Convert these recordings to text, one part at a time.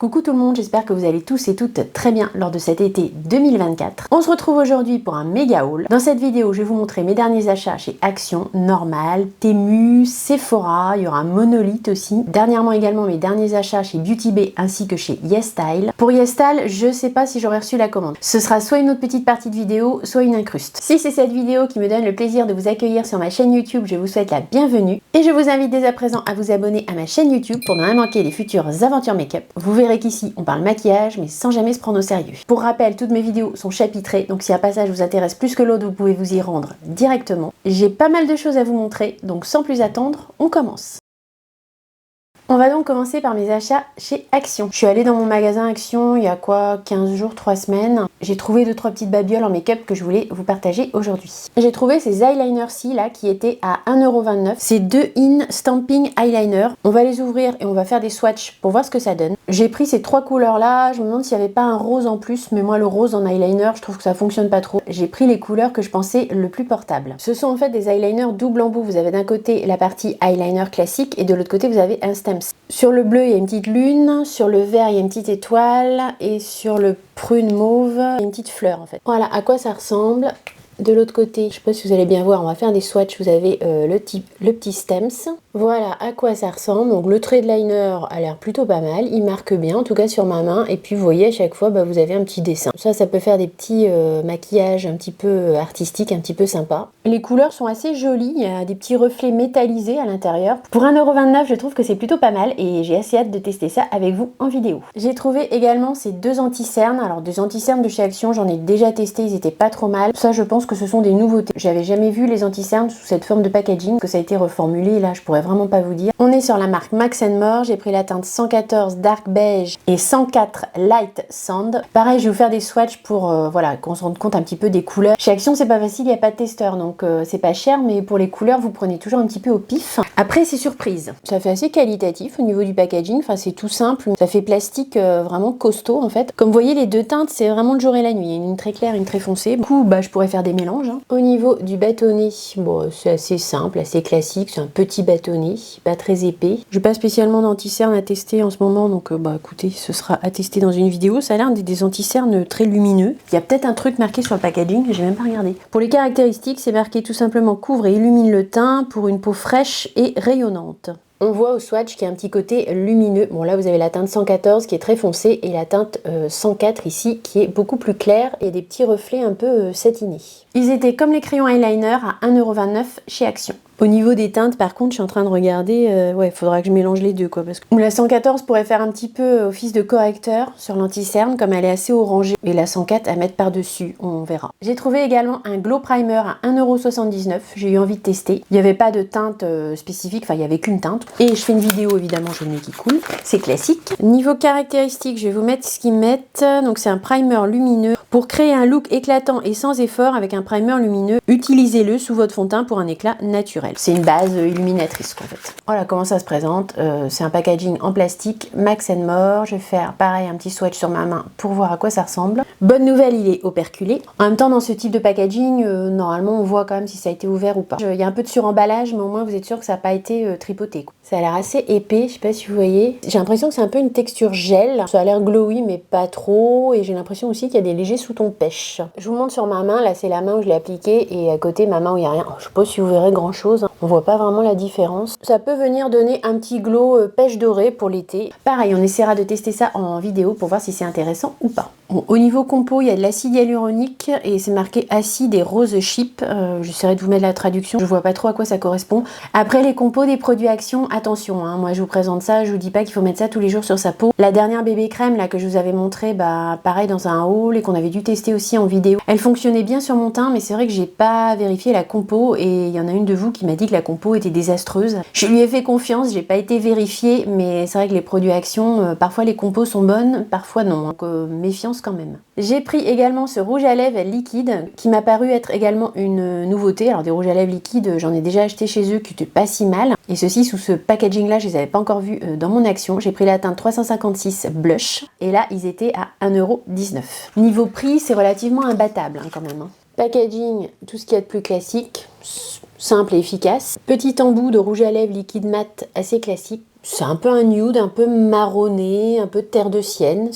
Coucou tout le monde, j'espère que vous allez tous et toutes très bien lors de cet été 2024. On se retrouve aujourd'hui pour un méga haul. Dans cette vidéo, je vais vous montrer mes derniers achats chez Action, Normal, Temu, Sephora, il y aura Monolith aussi. Dernièrement également mes derniers achats chez Beauty Bay ainsi que chez YesStyle. Pour YesStyle, je sais pas si j'aurai reçu la commande. Ce sera soit une autre petite partie de vidéo, soit une incruste. Si c'est cette vidéo qui me donne le plaisir de vous accueillir sur ma chaîne YouTube, je vous souhaite la bienvenue et je vous invite dès à présent à vous abonner à ma chaîne YouTube pour ne rien manquer les futures aventures make-up. Vous verrez qu'ici on parle maquillage mais sans jamais se prendre au sérieux. Pour rappel, toutes mes vidéos sont chapitrées, donc si un passage vous intéresse plus que l'autre, vous pouvez vous y rendre directement. J'ai pas mal de choses à vous montrer, donc sans plus attendre, on commence. On va donc commencer par mes achats chez Action. Je suis allée dans mon magasin Action il y a quoi, 15 jours, 3 semaines. J'ai trouvé 2-3 petites babioles en make-up que je voulais vous partager aujourd'hui. J'ai trouvé ces eyeliners-ci là qui étaient à 1,29 €. C'est 2 in Stamping Eyeliner. On va les ouvrir et on va faire des swatchs pour voir ce que ça donne. J'ai pris ces 3 couleurs là. Je me demande s'il n'y avait pas un rose en plus, mais moi le rose en eyeliner, je trouve que ça fonctionne pas trop. J'ai pris les couleurs que je pensais le plus portables. Ce sont en fait des eyeliners double embout. Vous avez d'un côté la partie eyeliner classique et de l'autre côté vous avez un stem. Sur le bleu, il y a une petite lune, sur le vert, il y a une petite étoile, et sur le prune mauve, il y a une petite fleur en fait. Voilà à quoi ça ressemble. De l'autre côté, je sais pas si vous allez bien voir, on va faire des swatchs, vous avez le petit stems. Voilà à quoi ça ressemble. Donc le trait de liner a l'air plutôt pas mal, il marque bien, en tout cas sur ma main. Et puis vous voyez à chaque fois, vous avez un petit dessin. Ça peut faire des petits maquillages un petit peu artistiques, un petit peu sympa. Les couleurs sont assez jolies, il y a des petits reflets métallisés à l'intérieur. Pour 1,29 €, je trouve que c'est plutôt pas mal et j'ai assez hâte de tester ça avec vous en vidéo. J'ai trouvé également ces deux anti-cernes. Alors des anti-cernes de chez Action, j'en ai déjà testé, ils étaient pas trop mal. Ça je pense que ce sont des nouveautés. J'avais jamais vu les anti-cernes sous cette forme de packaging, que ça a été reformulé, là je pourrais vraiment pas vous dire. On est sur la marque Max & More, j'ai pris la teinte 114 Dark Beige et 104 Light Sand. Pareil, je vais vous faire des swatchs pour voilà, qu'on se rende compte un petit peu des couleurs. Chez Action c'est pas facile, il n'y a pas de testeur, donc c'est pas cher, mais pour les couleurs vous prenez toujours un petit peu au pif. Après c'est surprise. Ça fait assez qualitatif au niveau du packaging, enfin c'est tout simple, ça fait plastique vraiment costaud en fait. Comme vous voyez les deux teintes c'est vraiment le jour et la nuit, il y a une très claire, une très foncée. Du coup je pourrais faire des mélanges. Au niveau du bâtonnet, bon c'est assez simple, assez classique, c'est un petit bâtonnet, pas très épais. Je n'ai pas spécialement d'anti-cerne à tester en ce moment, donc écoutez, ce sera à tester dans une vidéo. Ça a l'air des anti-cernes très lumineux. Il y a peut-être un truc marqué sur le packaging, j'ai même pas regardé. Pour les caractéristiques, c'est marqué tout simplement couvre et illumine le teint pour une peau fraîche et rayonnante. On voit au swatch qu'il y a un petit côté lumineux. Bon là vous avez la teinte 114 qui est très foncée et la teinte 104 ici qui est beaucoup plus claire et des petits reflets un peu satinés. Ils étaient comme les crayons eyeliner à 1,29 € chez Action. Au niveau des teintes, par contre, je suis en train de regarder, ouais, il faudra que je mélange les deux, quoi, parce que la 114 pourrait faire un petit peu office de correcteur sur l'anti-cerne, comme elle est assez orangée, et la 104 à mettre par-dessus, on verra. J'ai trouvé également un glow primer à 1,79 €, j'ai eu envie de tester. Il n'y avait pas de teinte spécifique, enfin, il n'y avait qu'une teinte. Et je fais une vidéo, évidemment, je le mets qui coule, c'est classique. Niveau caractéristiques, je vais vous mettre ce qu'ils mettent. Donc, c'est un primer lumineux. Pour créer un look éclatant et sans effort avec un primer lumineux, utilisez-le sous votre fond de teint pour un éclat naturel. C'est une base illuminatrice en fait. Voilà comment ça se présente. C'est un packaging en plastique Max & More. Je vais faire pareil un petit swatch sur ma main pour voir à quoi ça ressemble. Bonne nouvelle, il est operculé. En même temps, dans ce type de packaging, normalement on voit quand même si ça a été ouvert ou pas. Il y a un peu de suremballage, mais au moins vous êtes sûr que ça n'a pas été tripoté, quoi. Ça a l'air assez épais, je sais pas si vous voyez. J'ai l'impression que c'est un peu une texture gel. Ça a l'air glowy mais pas trop. Et j'ai l'impression aussi qu'il y a des légers sous-tons pêche. Je vous montre sur ma main. Là c'est la main où je l'ai appliqué et à côté ma main où il n'y a rien. Je sais pas si vous verrez grand chose. On voit pas vraiment la différence. Ça peut venir donner un petit glow pêche dorée pour l'été. Pareil, on essaiera de tester ça en vidéo pour voir si c'est intéressant ou pas. Bon, au niveau compo, il y a de l'acide hyaluronique et c'est marqué acide et rose chip. J'essaierai de vous mettre la traduction. Je vois pas trop à quoi ça correspond. Après les compos des produits Action, attention, hein, moi je vous présente ça, je vous dis pas qu'il faut mettre ça tous les jours sur sa peau. La dernière bébé crème là que je vous avais montré, pareil dans un haul et qu'on avait dû tester aussi en vidéo. Elle fonctionnait bien sur mon teint, mais c'est vrai que j'ai pas vérifié la compo et il y en a une de vous qui m'a dit que la compo était désastreuse. Je lui ai fait confiance, j'ai pas été vérifiée, mais c'est vrai que les produits Action, parfois les compos sont bonnes, parfois non, donc méfiance quand même. J'ai pris également ce rouge à lèvres liquide qui m'a paru être également une nouveauté. Alors des rouges à lèvres liquides, j'en ai déjà acheté chez eux qui étaient pas si mal. Et ceci sous ce packaging là, je les avais pas encore vus dans mon Action. J'ai pris la teinte 356 blush et là ils étaient à 1,19 €. Niveau prix, c'est relativement imbattable quand même. Packaging, tout ce qu'il y a de plus classique, simple et efficace. Petit embout de rouge à lèvres liquide mat assez classique. C'est un peu un nude, un peu marronné, un peu terre de sienne.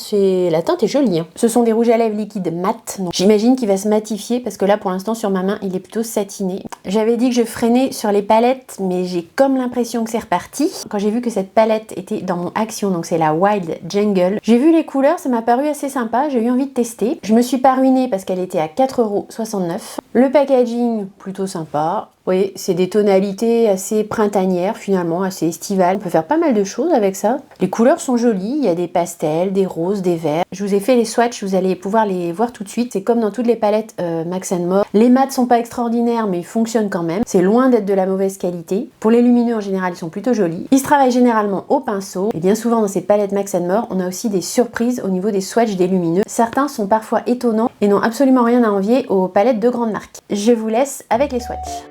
La teinte est jolie. Hein. Ce sont des rouges à lèvres liquides mat. J'imagine qu'il va se matifier parce que là, pour l'instant, sur ma main, il est plutôt satiné. J'avais dit que je freinais sur les palettes, mais j'ai comme l'impression que c'est reparti. Quand j'ai vu que cette palette était dans mon Action, donc c'est la Wild Jungle, j'ai vu les couleurs, ça m'a paru assez sympa. J'ai eu envie de tester. Je me suis pas ruinée parce qu'elle était à 4,69 €. Le packaging, plutôt sympa. Oui, c'est des tonalités assez printanières finalement, assez estivales. On peut faire pas mal de choses avec ça. Les couleurs sont jolies, il y a des pastels, des roses, des verts. Je vous ai fait les swatchs, vous allez pouvoir les voir tout de suite. C'est comme dans toutes les palettes Max & More. Les mats sont pas extraordinaires, mais ils fonctionnent quand même. C'est loin d'être de la mauvaise qualité. Pour les lumineux en général, ils sont plutôt jolis. Ils se travaillent généralement au pinceau. Et bien souvent dans ces palettes Max & More, on a aussi des surprises au niveau des swatchs des lumineux. Certains sont parfois étonnants et n'ont absolument rien à envier aux palettes de grandes marques. Je vous laisse avec les swatchs.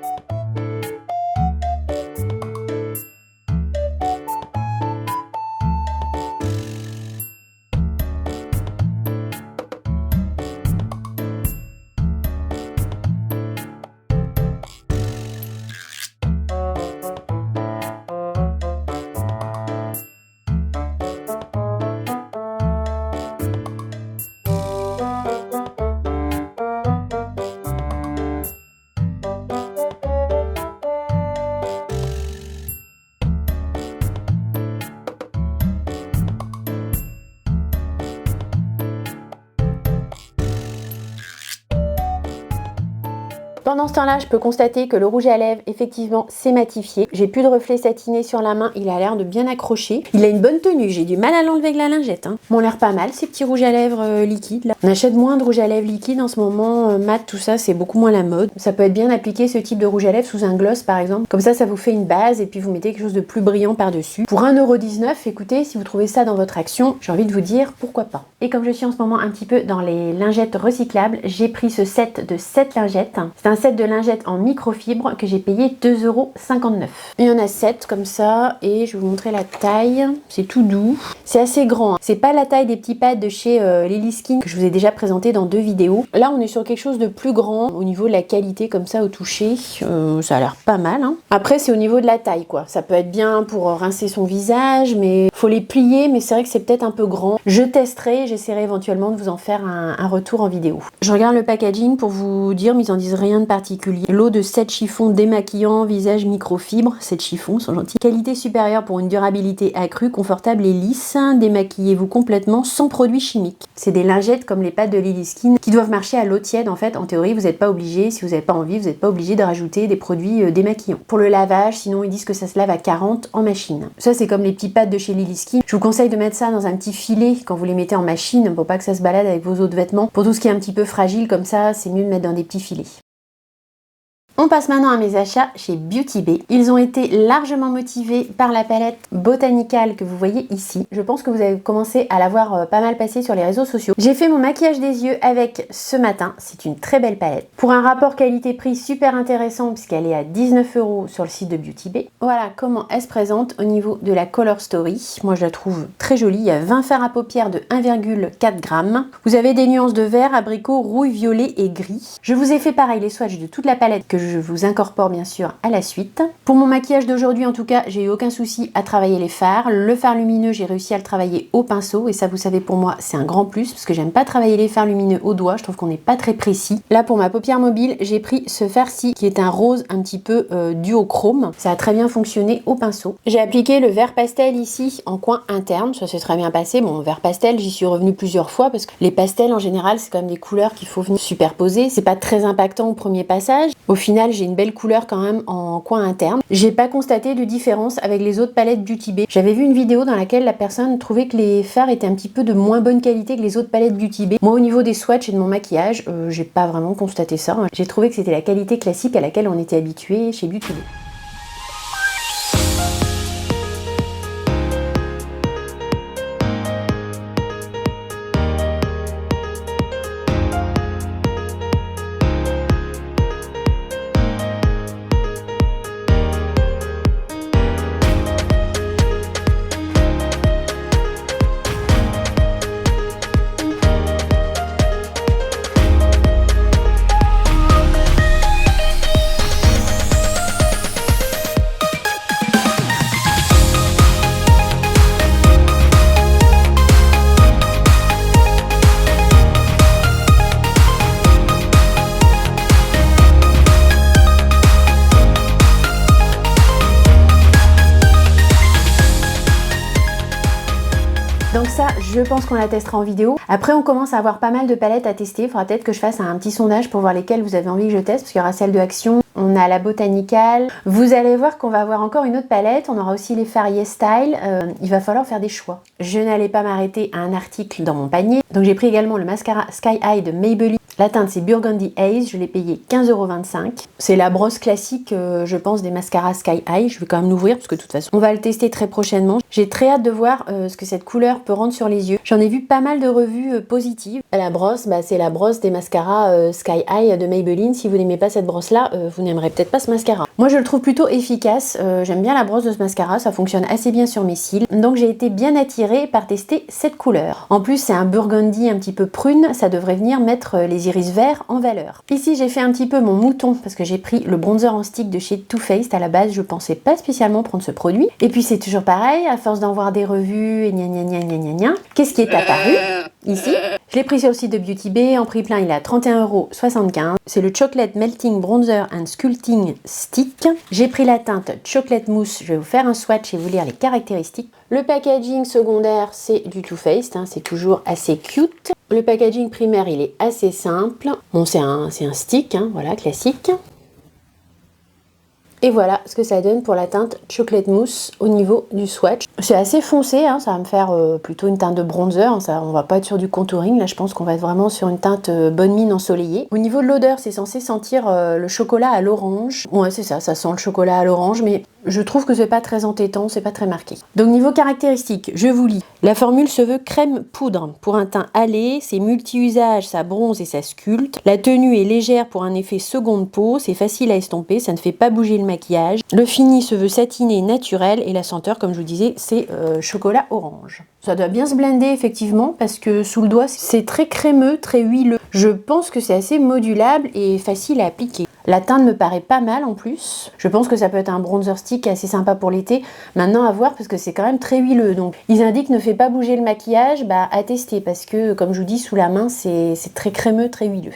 Pendant ce temps-là, je peux constater que le rouge à lèvres, effectivement, s'est matifié. J'ai plus de reflets satinés sur la main, il a l'air de bien accrocher. Il a une bonne tenue, j'ai du mal à l'enlever avec la lingette. Hein. M'ont l'air pas mal, ces petits rouges à lèvres liquides. Là. On achète moins de rouge à lèvres liquide en ce moment, mat, tout ça, c'est beaucoup moins la mode. Ça peut être bien appliqué ce type de rouge à lèvres sous un gloss, par exemple. Comme ça vous fait une base et puis vous mettez quelque chose de plus brillant par-dessus. Pour 1,19 €, écoutez, si vous trouvez ça dans votre Action, j'ai envie de vous dire, pourquoi pas. Et comme je suis en ce moment un petit peu dans les lingettes recyclables, j'ai pris ce set de 7 lingettes. C'est un set de lingettes en microfibre que j'ai payé 2,59 €. Il y en a 7 comme ça et je vais vous montrer la taille. C'est tout doux. C'est assez grand. Hein. C'est pas la taille des petits pads de chez Lily Skin que je vous ai déjà présenté dans 2 vidéos. Là, on est sur quelque chose de plus grand au niveau de la qualité comme ça au toucher. Ça a l'air pas mal. Hein. Après, c'est au niveau de la taille quoi. Ça peut être bien pour rincer son visage, mais faut les plier. Mais c'est vrai que c'est peut-être un peu grand. Je testerai. J'essaierai éventuellement de vous en faire un retour en vidéo. Je regarde le packaging pour vous dire, mais ils en disent rien de particulier. Lot de 7 chiffons démaquillants, visage microfibre. 7 chiffons sont gentils. Qualité supérieure pour une durabilité accrue, confortable et lisse. Démaquillez-vous complètement sans produits chimiques. C'est des lingettes comme les pads de Lily Skin qui doivent marcher à l'eau tiède. En fait, en théorie, vous n'êtes pas obligé, si vous n'avez pas envie, vous n'êtes pas obligé de rajouter des produits démaquillants. Pour le lavage, sinon ils disent que ça se lave à 40 en machine. Ça, c'est comme les petits pads de chez Lily Skin. Je vous conseille de mettre ça dans un petit filet quand vous les mettez en machine pour pas que ça se balade avec vos autres vêtements. Pour tout ce qui est un petit peu fragile comme ça, c'est mieux de mettre dans des petits filets. On passe maintenant à mes achats chez Beauty Bay. Ils ont été largement motivés par la palette Botanical que vous voyez ici. Je pense que vous avez commencé à la voir pas mal passer sur les réseaux sociaux. J'ai fait mon maquillage des yeux avec ce matin. C'est une très belle palette. Pour un rapport qualité-prix super intéressant puisqu'elle est à 19 € sur le site de Beauty Bay. Voilà comment elle se présente au niveau de la Color Story. Moi je la trouve très jolie. Il y a 20 fards à paupières de 1,4 g. Vous avez des nuances de vert, abricot, rouille, violet et gris. Je vous ai fait pareil les swatchs de toute la palette que je vous incorpore bien sûr à la suite. Pour mon maquillage d'aujourd'hui en tout cas, j'ai eu aucun souci à travailler les fards. Le fard lumineux, j'ai réussi à le travailler au pinceau et ça vous savez pour moi c'est un grand plus parce que j'aime pas travailler les fards lumineux au doigt, je trouve qu'on n'est pas très précis. Là pour ma paupière mobile, j'ai pris ce fard-ci qui est un rose un petit peu duochrome. Ça a très bien fonctionné au pinceau. J'ai appliqué le vert pastel ici en coin interne, ça s'est très bien passé. Bon, vert pastel, j'y suis revenue plusieurs fois parce que les pastels en général c'est quand même des couleurs qu'il faut venir superposer. C'est pas très impactant au premier passage. Au final, j'ai une belle couleur quand même en coin interne. J'ai pas constaté de différence avec les autres palettes Beauty Bay. J'avais vu une vidéo dans laquelle la personne trouvait que les fards étaient un petit peu de moins bonne qualité que les autres palettes Beauty Bay. Moi au niveau des swatchs et de mon maquillage, j'ai pas vraiment constaté ça. J'ai trouvé que c'était la qualité classique à laquelle on était habitué chez Beauty Bay. ça, je pense qu'on la testera en vidéo. Après, on commence à avoir pas mal de palettes à tester. Il faudra peut-être que je fasse un petit sondage pour voir lesquelles vous avez envie que je teste, parce qu'il y aura celle de Action, on a la Botanical. Vous allez voir qu'on va avoir encore une autre palette. On aura aussi les Faria Style. Il va falloir faire des choix. Je n'allais pas m'arrêter à un article dans mon panier. Donc j'ai pris également le mascara Sky High de Maybelline. La teinte c'est Burgundy Haze, je l'ai payé 15,25 €. C'est la brosse classique, je pense, des mascaras Sky High. Je vais quand même l'ouvrir parce que de toute façon, on va le tester très prochainement. J'ai très hâte de voir ce que cette couleur peut rendre sur les yeux. J'en ai vu pas mal de revues positives. La brosse, c'est la brosse des mascaras Sky High de Maybelline. Si vous n'aimez pas cette brosse-là, vous n'aimerez peut-être pas ce mascara. Moi, je le trouve plutôt efficace. J'aime bien la brosse de ce mascara, ça fonctionne assez bien sur mes cils. Donc, j'ai été bien attirée par tester cette couleur. En plus, c'est un burgundy un petit peu prune. Ça devrait venir mettre les iris verts en valeur. Ici, j'ai fait un petit peu mon mouton parce que j'ai pris le bronzer en stick de chez Too Faced. À la base, je pensais pas spécialement prendre ce produit. Et puis, c'est toujours pareil, à force d'en voir des revues et gna gna gna gna gna gna. Qu'est-ce qui est apparu ici? Je l'ai pris sur le site de Beauty Bay. En prix plein, il est à 31,75 €. C'est le Chocolate Melting Bronzer and Sculpting Stick. J'ai pris la teinte Chocolate Mousse. Je vais vous faire un swatch et vous lire les caractéristiques. Le packaging secondaire, c'est du Too Faced. C'est toujours assez cute. Le packaging primaire, il est assez simple. Bon, c'est un stick, voilà, classique. Et voilà ce que ça donne pour la teinte Chocolate Mousse au niveau du swatch. C'est assez foncé, ça va me faire plutôt une teinte de bronzer. On va pas être sur du contouring, là je pense qu'on va être vraiment sur une teinte bonne mine ensoleillée. Au niveau de l'odeur, c'est censé sentir le chocolat à l'orange. Ouais, c'est ça sent le chocolat à l'orange, mais je trouve que c'est pas très entêtant, c'est pas très marqué. Donc niveau caractéristiques, je vous lis. La formule se veut crème poudre. Pour un teint hâlé, c'est multi-usage, ça bronze et ça sculpte. La tenue est légère pour un effet seconde peau, c'est facile à estomper, ça ne fait pas bouger le maquillage. Le fini se veut satiné et naturel et la senteur, comme je vous disais, c'est chocolat orange. Ça doit bien se blender effectivement parce que sous le doigt, c'est très crémeux, très huileux. Je pense que c'est assez modulable et facile à appliquer. La teinte me paraît pas mal en plus. Je pense que ça peut être un bronzer stick assez sympa pour l'été. Maintenant à voir parce que c'est quand même très huileux. Donc ils indiquent ne fait pas bouger le maquillage, à tester parce que comme je vous dis sous la main c'est très crémeux, très huileux.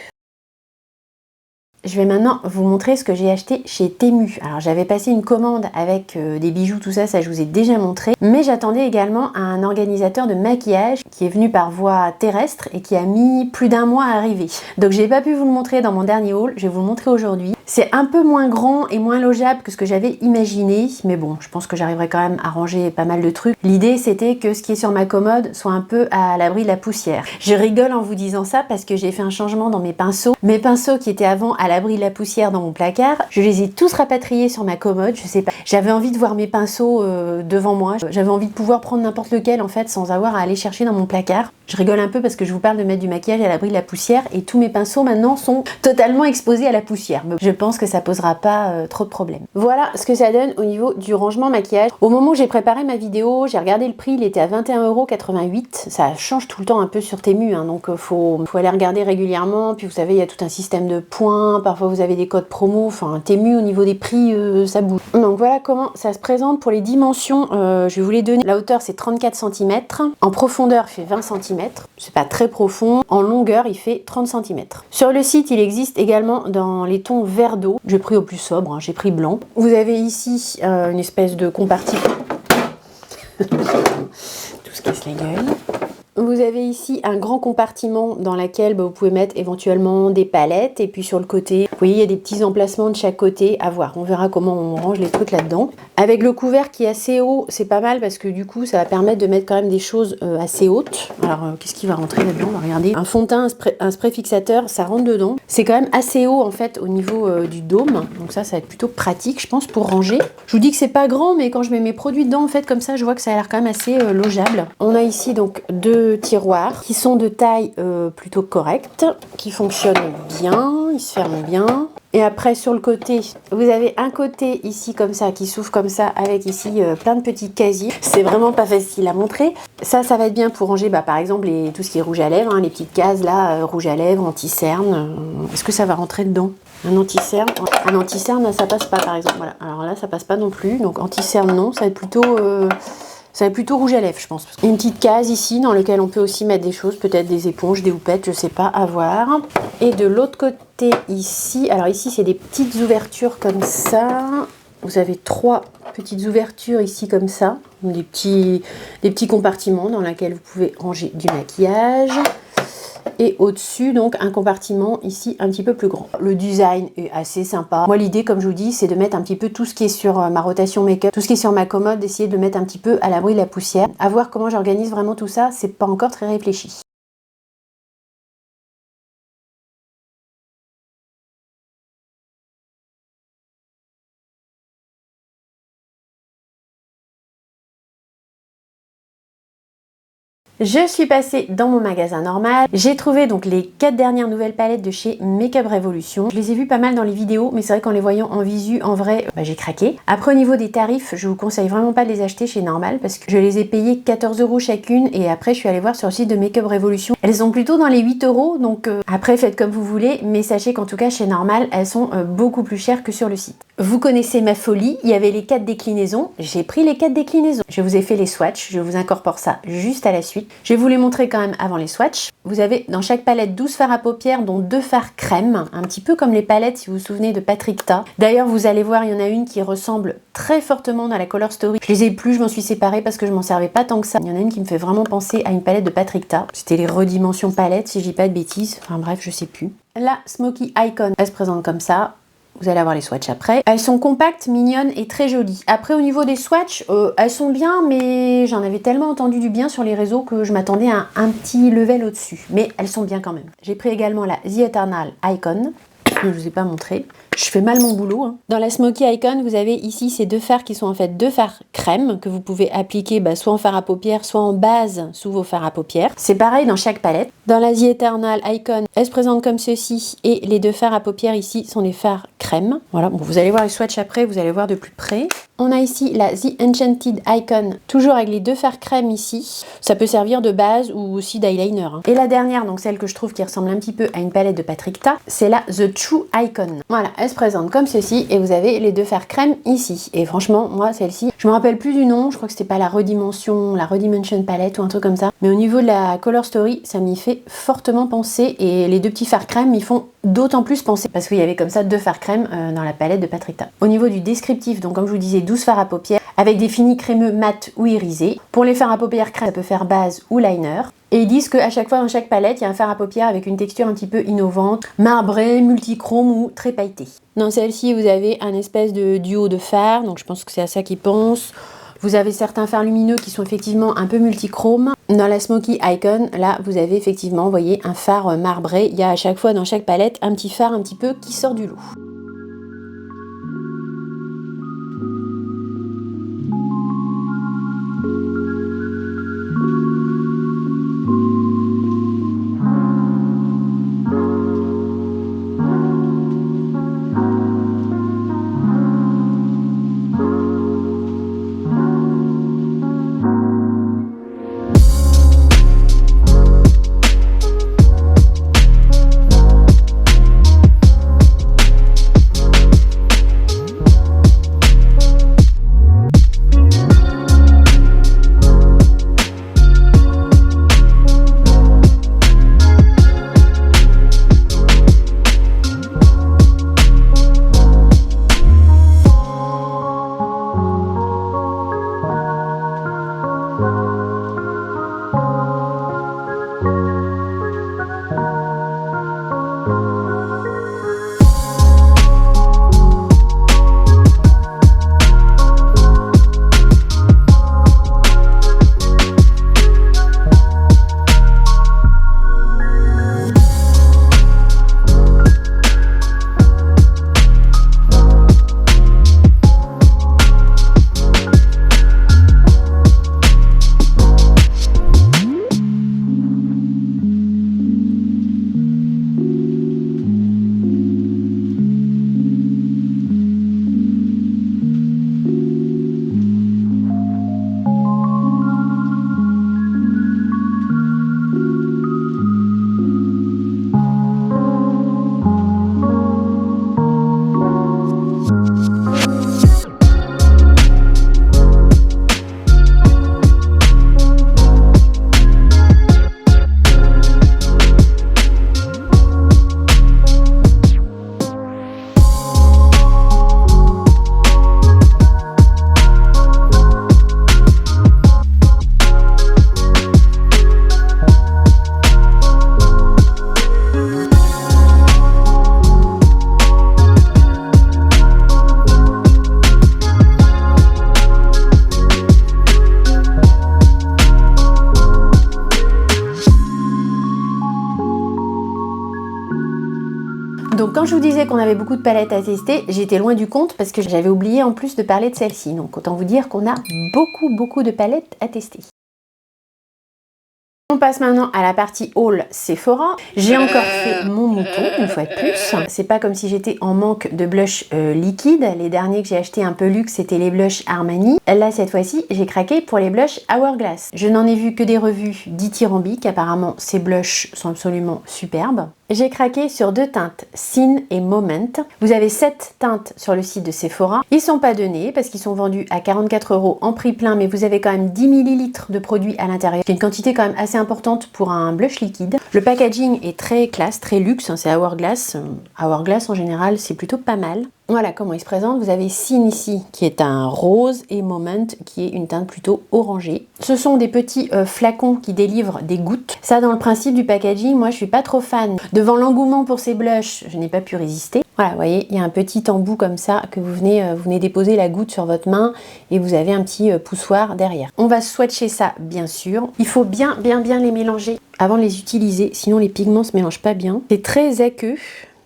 Je vais maintenant vous montrer ce que j'ai acheté chez Temu. Alors j'avais passé une commande avec des bijoux, tout ça, ça je vous ai déjà montré. Mais j'attendais également un organisateur de maquillage qui est venu par voie terrestre et qui a mis plus d'1 mois à arriver. Donc j'ai pas pu vous le montrer dans mon dernier haul, je vais vous le montrer aujourd'hui. C'est un peu moins grand et moins logeable que ce que j'avais imaginé, mais bon, je pense que j'arriverai quand même à ranger pas mal de trucs. L'idée c'était que ce qui est sur ma commode soit un peu à l'abri de la poussière. Je rigole en vous disant ça parce que j'ai fait un changement dans mes pinceaux. Mes pinceaux qui étaient avant à l'abri de la poussière dans mon placard, je les ai tous rapatriés sur ma commode, je sais pas. J'avais envie de voir mes pinceaux devant moi, j'avais envie de pouvoir prendre n'importe lequel en fait sans avoir à aller chercher dans mon placard. Je rigole un peu parce que je vous parle de mettre du maquillage à l'abri de la poussière et tous mes pinceaux maintenant sont totalement exposés à la poussière. Je pense que ça posera pas trop de problèmes. Voilà ce que ça donne au niveau du rangement maquillage. Au moment où j'ai préparé ma vidéo, j'ai regardé le prix, il était à 21,88 €. Ça change tout le temps un peu sur Temu, donc faut aller regarder régulièrement. Puis vous savez, il y a tout un système de points, parfois vous avez des codes promo, enfin Temu au niveau des prix, ça bouge. Donc voilà comment ça se présente pour les dimensions. Je vais vous les donner. La hauteur c'est 34 cm, en profondeur il fait 20 cm, c'est pas très profond, en longueur il fait 30 cm. Sur le site il existe également dans les tons vert d'eau, j'ai pris au plus sobre, j'ai pris blanc. Vous avez ici une espèce de compartiment. Tout se casse la gueule. Vous avez ici un grand compartiment dans lequel vous pouvez mettre éventuellement des palettes et puis sur le côté, vous voyez il y a des petits emplacements de chaque côté, à voir, on verra comment on range les trucs là-dedans. Avec le couvert qui est assez haut, c'est pas mal parce que du coup ça va permettre de mettre quand même des choses assez hautes. Alors qu'est-ce qui va rentrer là-dedans? On va regarder. Un fond de teint, un spray fixateur, ça rentre dedans. C'est quand même assez haut en fait au niveau du dôme, donc ça va être plutôt pratique je pense pour ranger. Je vous dis que c'est pas grand mais quand je mets mes produits dedans en fait comme ça je vois que ça a l'air quand même assez logeable. On a ici donc deux tiroirs qui sont de taille plutôt correcte, qui fonctionnent bien, ils se ferment bien. Et après sur le côté, vous avez un côté ici comme ça qui s'ouvre comme ça avec ici plein de petits casiers. C'est vraiment pas facile à montrer. Ça va être bien pour ranger par exemple tout ce qui est rouge à lèvres, les petites cases là, rouge à lèvres, anti-cerne. Est-ce que ça va rentrer dedans? Un anti-cerne, ça passe pas par exemple. Voilà. Alors là ça passe pas non plus, donc anti-cerne non, ça va être plutôt... Ça va être plutôt rouge à lèvres, je pense. Une petite case ici dans laquelle on peut aussi mettre des choses, peut-être des éponges, des houpettes, je sais pas, à voir. Et de l'autre côté ici, alors ici c'est des petites ouvertures comme ça. vous avez 3 petites ouvertures ici comme ça, des petits compartiments dans lesquels vous pouvez ranger du maquillage. Et au-dessus, donc, un compartiment ici un petit peu plus grand. Le design est assez sympa. Moi, l'idée, comme je vous dis, c'est de mettre un petit peu tout ce qui est sur ma rotation make-up, tout ce qui est sur ma commode, d'essayer de le mettre un petit peu à l'abri de la poussière. À voir comment j'organise vraiment tout ça, c'est pas encore très réfléchi. Je suis passée dans mon magasin normal. J'ai trouvé donc les 4 dernières nouvelles palettes de chez Makeup Revolution. Je les ai vues pas mal dans les vidéos, mais c'est vrai qu'en les voyant en visu, en vrai, j'ai craqué. Après, au niveau des tarifs, je vous conseille vraiment pas de les acheter chez Normal parce que je les ai payées 14 € chacune et après, je suis allée voir sur le site de Makeup Revolution. Elles sont plutôt dans les 8 €, donc après, faites comme vous voulez, mais sachez qu'en tout cas, chez Normal, elles sont beaucoup plus chères que sur le site. Vous connaissez ma folie, il y avait les 4 déclinaisons. J'ai pris les 4 déclinaisons. Je vous ai fait les swatchs, je vous incorpore ça juste à la suite. Je vais vous les montrer quand même avant les swatchs. Vous avez dans chaque palette 12 fards à paupières, dont 2 fards crème, un petit peu comme les palettes si vous vous souvenez de Patrick Ta. D'ailleurs, vous allez voir, il y en a une qui ressemble très fortement dans la Color Story. Je les ai plus, je m'en suis séparée parce que je m'en servais pas tant que ça. Il y en a une qui me fait vraiment penser à une palette de Patrick Ta. C'était les redimensions palettes, si je dis pas de bêtises. Enfin bref, je sais plus. La Smoky Icon, elle se présente comme ça. Vous allez avoir les swatchs après. Elles sont compactes, mignonnes et très jolies. Après, au niveau des swatchs, elles sont bien, mais j'en avais tellement entendu du bien sur les réseaux que je m'attendais à un petit level au-dessus. Mais elles sont bien quand même. J'ai pris également la The Eternal Icon. Je ne vous ai pas montré. Je fais mal mon boulot. Hein. Dans la Smoky Icon, vous avez ici ces 2 fards qui sont en fait 2 fards crème que vous pouvez appliquer soit en fard à paupières, soit en base sous vos fards à paupières. C'est pareil dans chaque palette. Dans la The Eternal Icon, elle se présente comme ceci et les 2 fards à paupières ici sont des fards crème. Voilà, bon, vous allez voir les swatchs après, vous allez voir de plus près. On a ici la The Enchanted Icon, toujours avec les 2 fards crème ici. Ça peut servir de base ou aussi d'eyeliner. Hein. Et la dernière, donc celle que je trouve qui ressemble un petit peu à une palette de Patrick Ta, c'est la The True Icon. Voilà, elle se présente comme ceci et vous avez les 2 fards crème ici. Et franchement, moi, celle-ci, je me rappelle plus du nom, je crois que c'était pas la Redimension palette ou un truc comme ça. Mais au niveau de la Color Story, ça m'y fait fortement penser et les 2 petits fards crème m'y font d'autant plus penser parce qu'il y avait comme ça 2 fards crème dans la palette de Patrick Ta. Au niveau du descriptif, donc comme je vous disais, 12 fards à paupières avec des finis crémeux mat ou irisés. Pour les fards à paupières crème, ça peut faire base ou liner. Et ils disent qu'à chaque fois dans chaque palette, il y a un fard à paupières avec une texture un petit peu innovante, marbré, multichrome ou très pailleté. Dans celle-ci, vous avez un espèce de duo de fards, donc je pense que c'est à ça qu'ils pensent. Vous avez certains fards lumineux qui sont effectivement un peu multichrome. Dans la Smoky Icon, là, vous avez effectivement, vous voyez, un fard marbré. Il y a à chaque fois dans chaque palette un petit fard un petit peu qui sort du lot. disais qu'on avait beaucoup de palettes à tester, j'étais loin du compte parce que j'avais oublié en plus de parler de celle-ci. Donc autant vous dire qu'on a beaucoup de palettes à tester. On passe maintenant à la partie haul Sephora. J'ai encore fait mon mouton une fois de plus. C'est pas comme si j'étais en manque de blush liquide. Les derniers que j'ai achetés un peu luxe, c'était les blushs Armani. Là, cette fois-ci, j'ai craqué pour les blushs Hourglass. Je n'en ai vu que des revues dithyrambiques. Apparemment, ces blushs sont absolument superbes. J'ai craqué sur 2 teintes, Sin et Moment. Vous avez 7 teintes sur le site de Sephora. Ils sont pas donnés parce qu'ils sont vendus à 44 € en prix plein, mais vous avez quand même 10 ml de produit à l'intérieur. C'est une quantité quand même assez importante pour un blush liquide. Le packaging est très classe, très luxe, hein, c'est Hourglass. Hourglass en général, c'est plutôt pas mal. Voilà comment il se présente. Vous avez Sin ici qui est un rose et Moment qui est une teinte plutôt orangée. Ce sont des petits flacons qui délivrent des gouttes. Ça, dans le principe du packaging, moi je suis pas trop fan. Devant l'engouement pour ces blushs, je n'ai pas pu résister. Voilà, vous voyez, il y a un petit embout comme ça que vous venez déposer la goutte sur votre main et vous avez un petit poussoir derrière. On va swatcher ça bien sûr. Il faut bien les mélanger avant de les utiliser, sinon les pigments se mélangent pas bien. C'est très aqueux.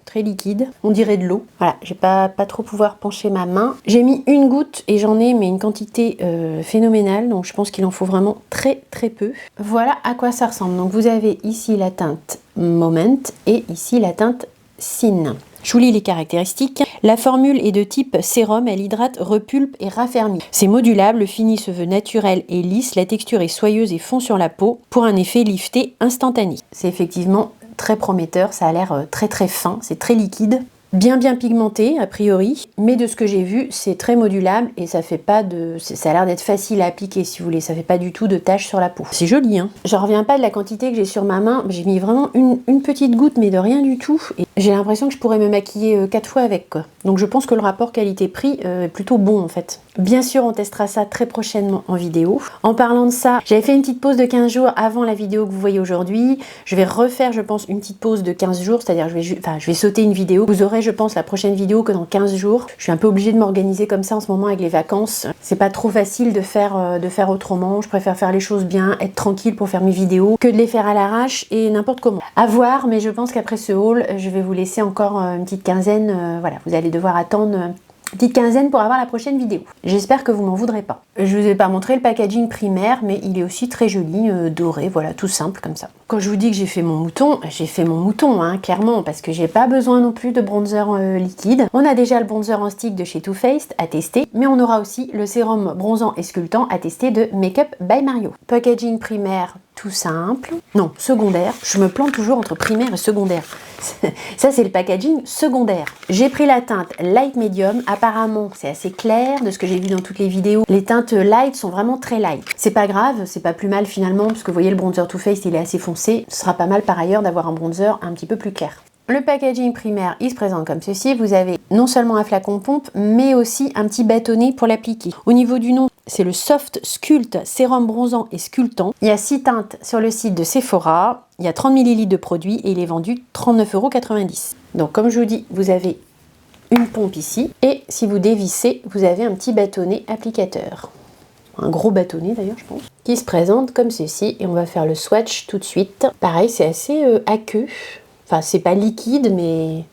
Très liquide, on dirait de l'eau. Voilà, je vais pas trop pouvoir pencher ma main. J'ai mis une goutte et j'en ai mais une quantité phénoménale, donc je pense qu'il en faut vraiment très peu. Voilà à quoi ça ressemble. Donc vous avez ici la teinte Moment et ici la teinte Sin. Je vous lis les caractéristiques. La formule est de type sérum, elle hydrate, repulpe et raffermit. C'est modulable, le fini se veut naturel et lisse, la texture est soyeuse et fond sur la peau pour un effet lifté instantané. C'est effectivement très prometteur, ça a l'air très fin, c'est très liquide, bien pigmenté a priori, mais de ce que j'ai vu, c'est très modulable et ça fait pas de... ça a l'air d'être facile à appliquer si vous voulez, ça fait pas du tout de taches sur la peau. C'est joli, hein. Je reviens pas de la quantité que j'ai sur ma main, j'ai mis vraiment une petite goutte, mais de rien du tout, et j'ai l'impression que je pourrais me maquiller 4 fois avec, quoi. Donc je pense que le rapport qualité-prix est plutôt bon en fait. Bien sûr, on testera ça très prochainement en vidéo. En parlant de ça, j'avais fait une petite pause de 15 jours avant la vidéo que vous voyez aujourd'hui. Je vais refaire, je pense, une petite pause de 15 jours, c'est-à-dire je vais sauter une vidéo. Vous aurez, je pense, la prochaine vidéo que dans 15 jours. Je suis un peu obligée de m'organiser comme ça en ce moment avec les vacances. C'est pas trop facile de faire autrement. Je préfère faire les choses bien, être tranquille pour faire mes vidéos, que de les faire à l'arrache et n'importe comment. À voir, mais je pense qu'après ce haul, je vais vous laisser encore une petite quinzaine. Voilà, vous allez devoir attendre une petite quinzaine pour avoir la prochaine vidéo. J'espère que vous m'en voudrez pas. Je vous ai pas montré le packaging primaire, mais il est aussi très joli, doré, voilà, tout simple comme ça. Quand je vous dis que j'ai fait mon mouton, hein, clairement, parce que j'ai pas besoin non plus de bronzer liquide. On a déjà le bronzer en stick de chez Too Faced à tester, mais on aura aussi le sérum bronzant et sculptant à tester de Make Up by Mario. Packaging primaire, tout simple. Non, secondaire. Je me plante toujours entre primaire et secondaire. Ça, c'est le packaging secondaire. J'ai pris la teinte Light Medium. Apparemment, c'est assez clair de ce que j'ai vu dans toutes les vidéos. Les teintes light sont vraiment très light. C'est pas grave, c'est pas plus mal finalement, parce que vous voyez, le bronzer Too Faced, il est assez foncé. Ce sera pas mal par ailleurs d'avoir un bronzer un petit peu plus clair. Le packaging primaire, il se présente comme ceci. Vous avez non seulement un flacon pompe, mais aussi un petit bâtonnet pour l'appliquer. Au niveau du nom, c'est le Soft Sculpt Sérum Bronzant et Sculptant. Il y a 6 teintes sur le site de Sephora. Il y a 30 ml de produit et il est vendu 39,90 €. Donc comme je vous dis, vous avez une pompe ici. Et si vous dévissez, vous avez un petit bâtonnet applicateur. Un gros bâtonnet d'ailleurs, je pense. Qui se présente comme ceci. Et on va faire le swatch tout de suite. Pareil, c'est assez aqueux. Enfin, c'est pas liquide, mais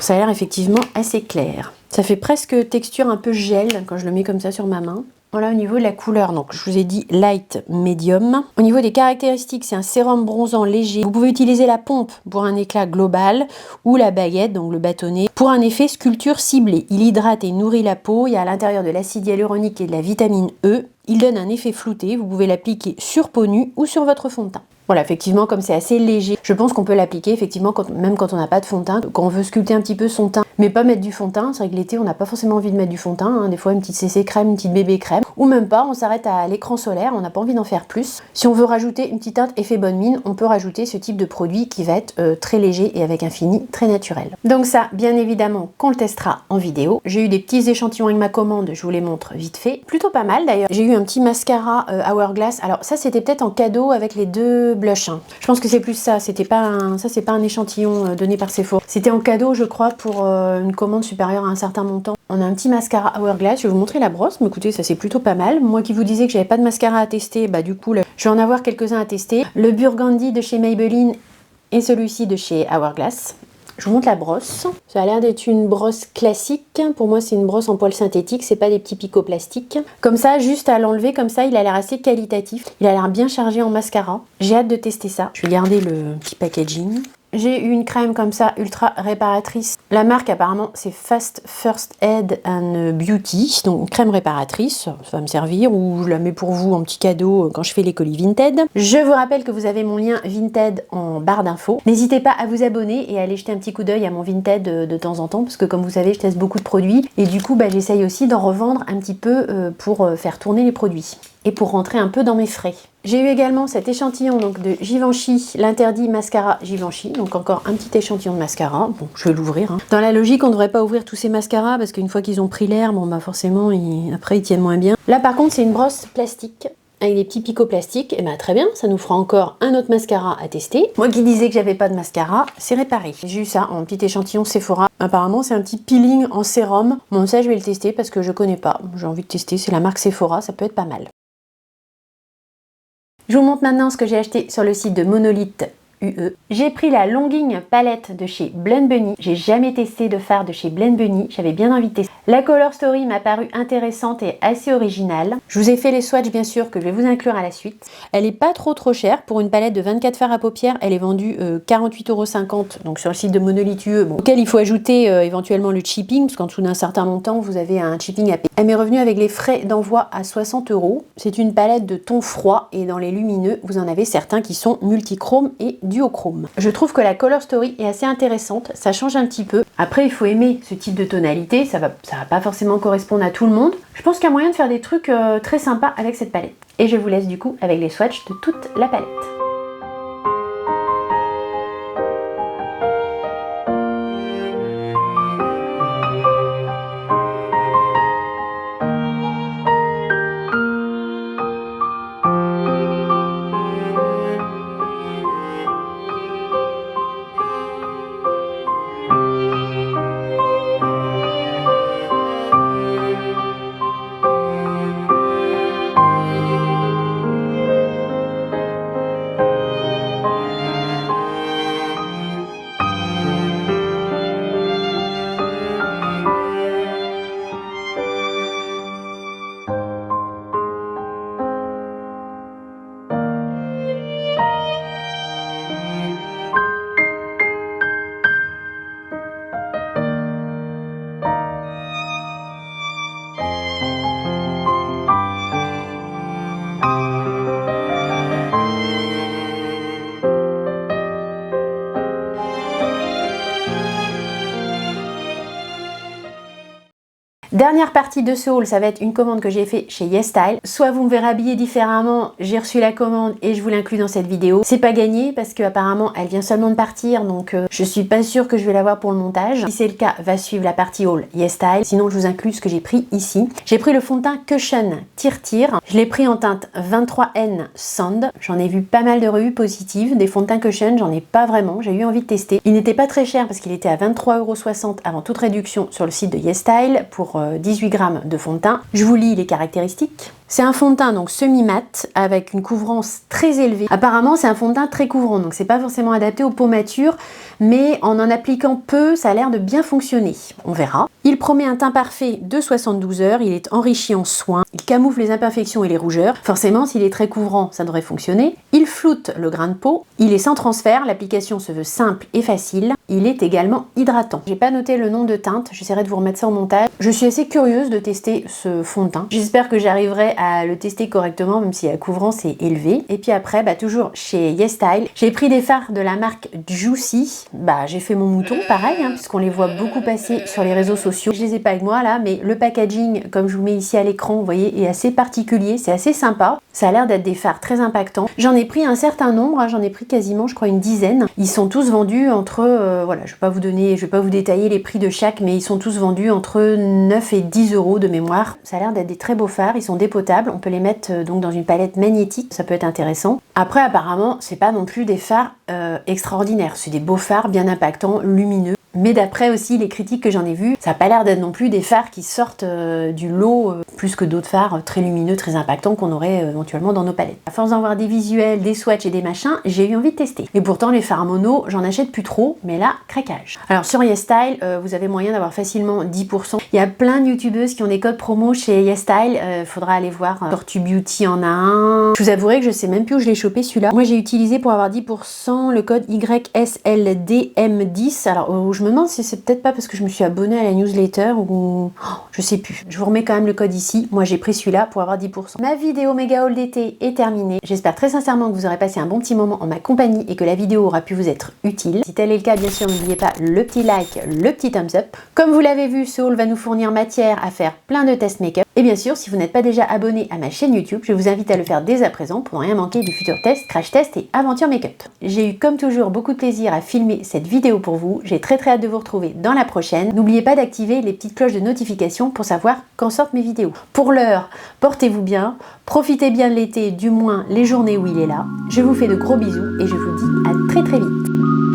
ça a l'air effectivement assez clair. Ça fait presque texture un peu gel quand je le mets comme ça sur ma main. Voilà au niveau de la couleur, donc je vous ai dit light medium. Au niveau des caractéristiques, c'est un sérum bronzant léger. Vous pouvez utiliser la pompe pour un éclat global ou la baguette, donc le bâtonnet, pour un effet sculpture ciblée. Il hydrate et nourrit la peau. Il y a à l'intérieur de l'acide hyaluronique et de la vitamine E. Il donne un effet flouté. Vous pouvez l'appliquer sur peau nue ou sur votre fond de teint. Voilà, effectivement, comme c'est assez léger, je pense qu'on peut l'appliquer effectivement même quand on n'a pas de fond de teint, quand on veut sculpter un petit peu son teint, mais pas mettre du fond de teint. C'est vrai que l'été, on n'a pas forcément envie de mettre du fond de teint, hein. Des fois, une petite CC crème, une petite bébé crème, ou même pas, on s'arrête à l'écran solaire, on n'a pas envie d'en faire plus. Si on veut rajouter une petite teinte effet bonne mine, on peut rajouter ce type de produit qui va être très léger et avec un fini très naturel. Donc ça, bien évidemment, qu'on le testera en vidéo. J'ai eu des petits échantillons avec ma commande, je vous les montre vite fait. Plutôt pas mal d'ailleurs. J'ai eu un petit mascara Hourglass. Alors ça, c'était peut-être en cadeau avec les 2 blushs, hein. Je pense que c'est plus ça, c'était pas un, ça c'est pas un échantillon donné par Sephora. C'était en cadeau, je crois, pour une commande supérieure à un certain montant. On a un petit mascara Hourglass, je vais vous montrer la brosse, mais écoutez, ça c'est plutôt pas mal. Moi qui vous disais que j'avais pas de mascara à tester, bah du coup, je vais en avoir quelques-uns à tester. Le Burgundy de chez Maybelline et celui-ci de chez Hourglass. Je vous montre la brosse. Ça a l'air d'être une brosse classique. Pour moi, c'est une brosse en poil synthétique, c'est pas des petits picots plastiques. Comme ça, juste à l'enlever comme ça, il a l'air assez qualitatif. Il a l'air bien chargé en mascara. J'ai hâte de tester ça. Je vais garder le petit packaging. J'ai eu une crème comme ça, ultra réparatrice. La marque apparemment c'est Fast First Aid and Beauty, donc crème réparatrice, ça va me servir, ou je la mets pour vous en petit cadeau quand je fais les colis Vinted. Je vous rappelle que vous avez mon lien Vinted en barre d'infos. N'hésitez pas à vous abonner et à aller jeter un petit coup d'œil à mon Vinted de temps en temps, parce que comme vous savez je teste beaucoup de produits, et du coup j'essaye aussi d'en revendre un petit peu pour faire tourner les produits. Et pour rentrer un peu dans mes frais. J'ai eu également cet échantillon donc de Givenchy, l'interdit mascara Givenchy, donc encore un petit échantillon de mascara. Bon, je vais l'ouvrir. Dans la logique, on ne devrait pas ouvrir tous ces mascaras parce qu'une fois qu'ils ont pris l'air, bon bah forcément, après ils tiennent moins bien. Là par contre, c'est une brosse plastique avec des petits picots plastiques. Et bah très bien, ça nous fera encore un autre mascara à tester. Moi qui disais que j'avais pas de mascara, c'est réparé. J'ai eu ça en petit échantillon Sephora. Apparemment, c'est un petit peeling en sérum. Bon, ça je vais le tester parce que je connais pas. J'ai envie de tester, c'est la marque Sephora, ça peut être pas mal. Je vous montre maintenant ce que j'ai acheté sur le site de Monolith UE. J'ai pris la Longing palette de chez Blend Bunny. J'ai jamais testé de fard de chez Blend Bunny. J'avais bien envie de tester. La Color Story m'a paru intéressante et assez originale. Je vous ai fait les swatchs bien sûr que je vais vous inclure à la suite. Elle est pas trop chère. Pour une palette de 24 fards à paupières, elle est vendue 48,50 €. Donc sur le site de Monolith UE, bon, auquel il faut ajouter éventuellement le shipping, parce qu'en dessous d'un certain montant, vous avez un shipping à payer. Elle m'est revenue avec les frais d'envoi à 60 €. C'est une palette de ton froid et dans les lumineux, vous en avez certains qui sont multichrome et duochrome. Je trouve que la Color Story est assez intéressante, ça change un petit peu. Après, il faut aimer ce type de tonalité, ça va pas forcément correspondre à tout le monde. Je pense qu'il y a moyen de faire des trucs très sympas avec cette palette. Et je vous laisse du coup avec les swatchs de toute la palette. Dernière partie de ce haul, ça va être une commande que j'ai fait chez YesStyle. Soit vous me verrez habillée différemment, j'ai reçu la commande et je vous l'inclus dans cette vidéo. C'est pas gagné parce qu'apparemment elle vient seulement de partir, donc je suis pas sûre que je vais l'avoir pour le montage. Si c'est le cas, va suivre la partie haul YesStyle. Sinon je vous inclus ce que j'ai pris ici. J'ai pris le fond de teint Cushion Tir. Je l'ai pris en teinte 23N Sand. J'en ai vu pas mal de revues positives. Des fonds de teint Cushion, j'en ai pas vraiment. J'ai eu envie de tester. Il n'était pas très cher parce qu'il était à 23,60 € avant toute réduction sur le site de YesStyle pour 18 grammes de fond de teint. Je vous lis les caractéristiques. C'est un fond de teint donc semi-mat avec une couvrance très élevée. Apparemment c'est un fond de teint très couvrant, donc c'est pas forcément adapté aux peaux matures, mais en appliquant peu, ça a l'air de bien fonctionner. On verra. Il promet un teint parfait de 72 heures, il est enrichi en soins, il camoufle les imperfections et les rougeurs. Forcément, s'il est très couvrant, ça devrait fonctionner. Il floute le grain de peau, il est sans transfert, l'application se veut simple et facile. Il est également hydratant. J'ai pas noté le nom de teinte, j'essaierai de vous remettre ça au montage. Je suis assez curieuse de tester ce fond de teint. J'espère que j'arriverai à le tester correctement, même si la couvrance est élevée. Et puis après, toujours chez YesStyle, j'ai pris des fards de la marque Juicy. J'ai fait mon mouton, pareil, puisqu'on les voit beaucoup passer sur les réseaux sociaux. Je les ai pas avec moi là, mais le packaging, comme je vous mets ici à l'écran, vous voyez, est assez particulier, c'est assez sympa. Ça a l'air d'être des fards très impactants. J'en ai pris un certain nombre, j'en ai pris quasiment, je crois, une dizaine. Ils sont tous vendus entre, voilà, je vais pas vous détailler les prix de chaque, mais ils sont tous vendus entre 9 et 10 € de mémoire. Ça a l'air d'être des très beaux fards, ils sont dépotables, on peut les mettre donc dans une palette magnétique, ça peut être intéressant. Après, apparemment, c'est pas non plus des fards extraordinaires, c'est des beaux fards bien impactants, lumineux. Mais d'après aussi les critiques que j'en ai vues, ça n'a pas l'air d'être non plus des fards qui sortent du lot plus que d'autres fards très lumineux, très impactants qu'on aurait éventuellement dans nos palettes. À force d'en voir des visuels, des swatchs et des machins, j'ai eu envie de tester. Et pourtant les fards mono, j'en achète plus trop, mais là, craquage. Alors sur YesStyle, vous avez moyen d'avoir facilement 10%. Il y a plein de youtubeuses qui ont des codes promo chez YesStyle, faudra aller voir. Tortue Beauty en a un. Je vous avouerai que je sais même plus où je l'ai chopé celui-là. Moi j'ai utilisé pour avoir 10% le code YSLDM10. Alors je me demande si c'est peut-être pas parce que je me suis abonnée à la newsletter ou... Oh, je sais plus. Je vous remets quand même le code ici. Moi j'ai pris celui-là pour avoir 10%. Ma vidéo méga haul d'été est terminée. J'espère très sincèrement que vous aurez passé un bon petit moment en ma compagnie et que la vidéo aura pu vous être utile. Si tel est le cas, bien sûr, n'oubliez pas le petit like, le petit thumbs up. Comme vous l'avez vu, ce haul va nous fournir matière à faire plein de tests make-up. Et bien sûr, si vous n'êtes pas déjà abonné à ma chaîne YouTube, je vous invite à le faire dès à présent pour ne rien manquer du futur test, crash test et aventure make-up. J'ai eu comme toujours beaucoup de plaisir à filmer cette vidéo pour vous. J'ai très hâte de vous retrouver dans la prochaine. N'oubliez pas d'activer les petites cloches de notification pour savoir quand sortent mes vidéos. Pour l'heure, portez-vous bien, profitez bien de l'été, du moins les journées où il est là. Je vous fais de gros bisous et je vous dis à très vite.